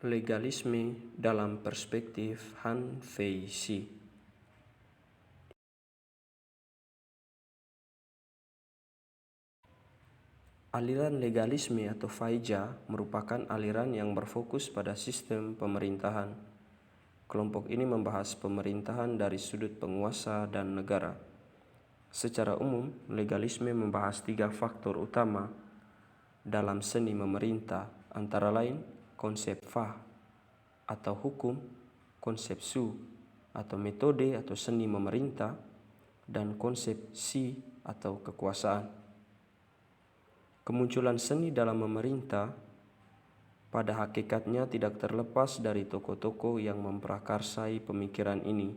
Legalisme dalam perspektif Han Fei Si. Aliran legalisme atau Faija merupakan aliran yang berfokus pada sistem pemerintahan. Kelompok ini membahas pemerintahan dari sudut penguasa dan negara. Secara umum, legalisme membahas 3 faktor utama dalam seni memerintah, antara lain konsep Fa atau hukum, konsep Su atau metode atau seni memerintah, dan konsep Si atau kekuasaan. Kemunculan seni dalam memerintah pada hakikatnya tidak terlepas dari tokoh-tokoh yang memprakarsai pemikiran ini,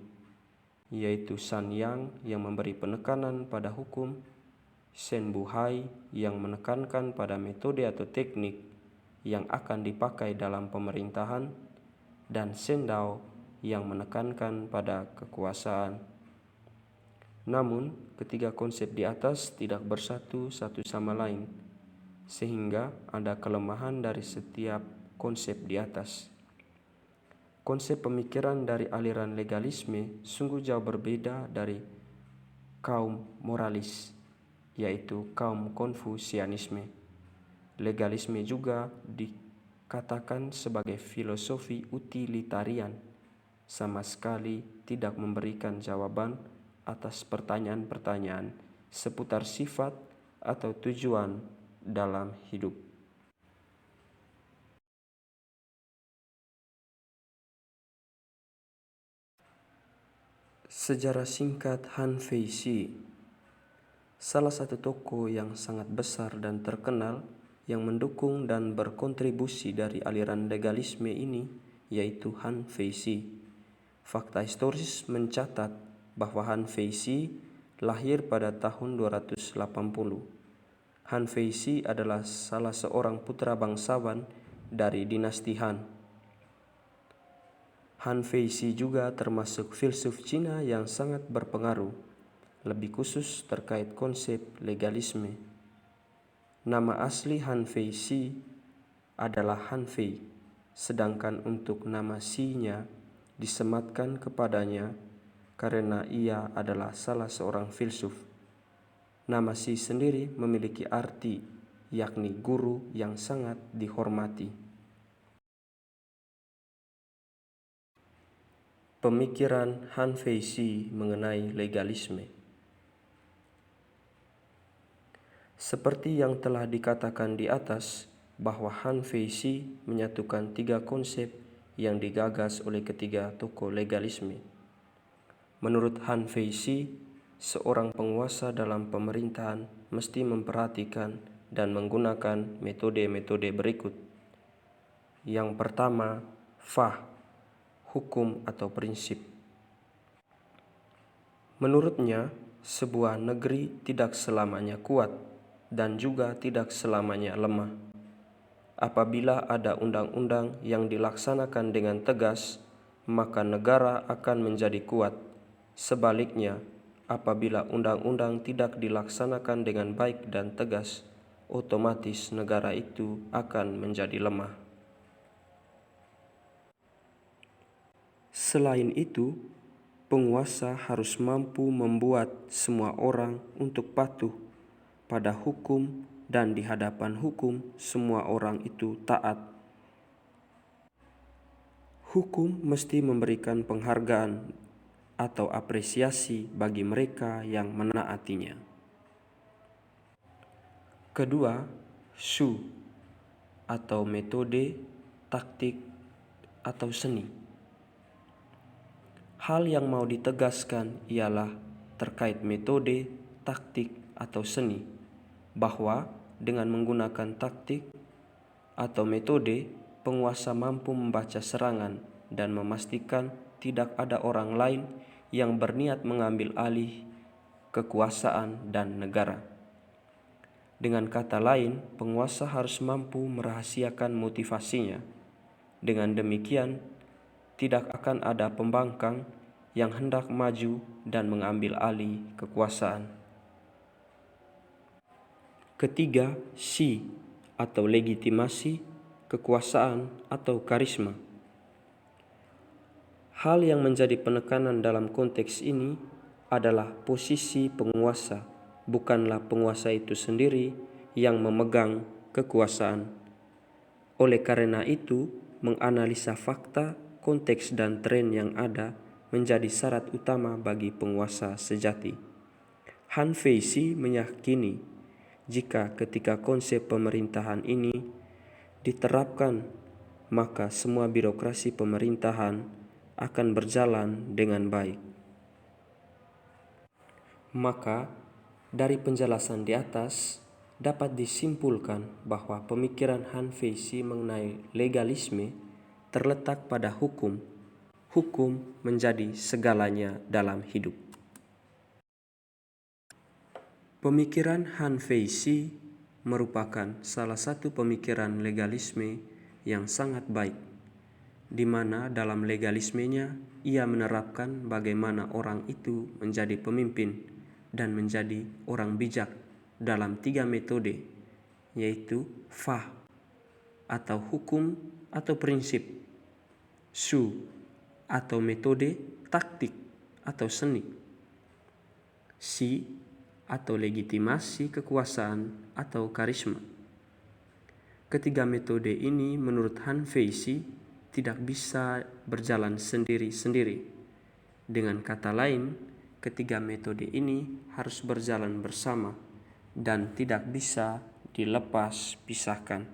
yaitu San Yang yang memberi penekanan pada hukum, Shen Buhai yang menekankan pada metode atau teknik yang akan dipakai dalam pemerintahan, dan Shen Dao yang menekankan pada kekuasaan. Namun, ketiga konsep di atas tidak bersatu satu sama lain, sehingga ada kelemahan dari setiap konsep di atas. Konsep pemikiran dari aliran legalisme sungguh jauh berbeda dari kaum moralis, yaitu kaum Konfusianisme. Legalisme juga dikatakan sebagai filosofi utilitarian, sama sekali tidak memberikan jawaban atas pertanyaan-pertanyaan seputar sifat atau tujuan dalam hidup. Sejarah singkat Han Fei Si. Salah satu tokoh yang sangat besar dan terkenal yang mendukung dan berkontribusi dari aliran legalisme ini yaitu Han Fei Si. Fakta historis mencatat bahwa Han Fei Si lahir pada tahun 280. Han Fei Si adalah salah seorang putra bangsawan dari dinasti Han. Han Fei Si juga termasuk filsuf Cina yang sangat berpengaruh, lebih khusus terkait konsep legalisme. Nama asli Han Fei Si adalah Han Fei, sedangkan untuk nama Si-nya disematkan kepadanya karena ia adalah salah seorang filsuf. Nama Si sendiri memiliki arti, yakni guru yang sangat dihormati. Pemikiran Han Fei Si mengenai legalisme. Seperti yang telah dikatakan di atas, bahwa Han Fei Si menyatukan 3 konsep yang digagas oleh ketiga tokoh legalisme. Menurut Han Fei Si, seorang penguasa dalam pemerintahan mesti memperhatikan dan menggunakan metode-metode berikut. Yang pertama, Fa, hukum atau prinsip. Menurutnya, sebuah negeri tidak selamanya kuat dan juga tidak selamanya lemah. Apabila ada undang-undang yang dilaksanakan dengan tegas, maka negara akan menjadi kuat. Sebaliknya, apabila undang-undang tidak dilaksanakan dengan baik dan tegas, otomatis negara itu akan menjadi lemah. Selain itu, penguasa harus mampu membuat semua orang untuk patuh pada hukum, dan di hadapan hukum semua orang itu taat. Hukum mesti memberikan penghargaan atau apresiasi bagi mereka yang menaatinya. Kedua, Su atau metode, taktik, atau seni. Hal yang mau ditegaskan ialah terkait metode, taktik, atau seni, bahwa dengan menggunakan taktik atau metode, penguasa mampu membaca serangan dan memastikan tidak ada orang lain yang berniat mengambil alih kekuasaan dan negara. Dengan kata lain, penguasa harus mampu merahasiakan motivasinya. Dengan demikian, tidak akan ada pembangkang yang hendak maju dan mengambil alih kekuasaan. Ketiga, Si atau legitimasi, kekuasaan, atau karisma. Hal yang menjadi penekanan dalam konteks ini adalah posisi penguasa, bukanlah penguasa itu sendiri yang memegang kekuasaan. Oleh karena itu, menganalisa fakta, konteks, dan tren yang ada menjadi syarat utama bagi penguasa sejati. Han Feishi meyakini jika ketika konsep pemerintahan ini diterapkan, maka semua birokrasi pemerintahan akan berjalan dengan baik. Maka, dari penjelasan di atas, dapat disimpulkan bahwa pemikiran Han Feishi mengenai legalisme terletak pada hukum. Hukum menjadi segalanya dalam hidup. Pemikiran Han Feishi merupakan salah satu pemikiran legalisme yang sangat baik, di mana dalam legalismenya ia menerapkan bagaimana orang itu menjadi pemimpin dan menjadi orang bijak dalam 3 metode, yaitu Fa atau hukum atau prinsip, Su atau metode taktik atau seni, Si atau legitimasi kekuasaan atau karisma. Ketiga metode ini menurut Han Feishi tidak bisa berjalan sendiri-sendiri. Dengan kata lain, ketiga metode ini harus berjalan bersama dan tidak bisa dilepas pisahkan.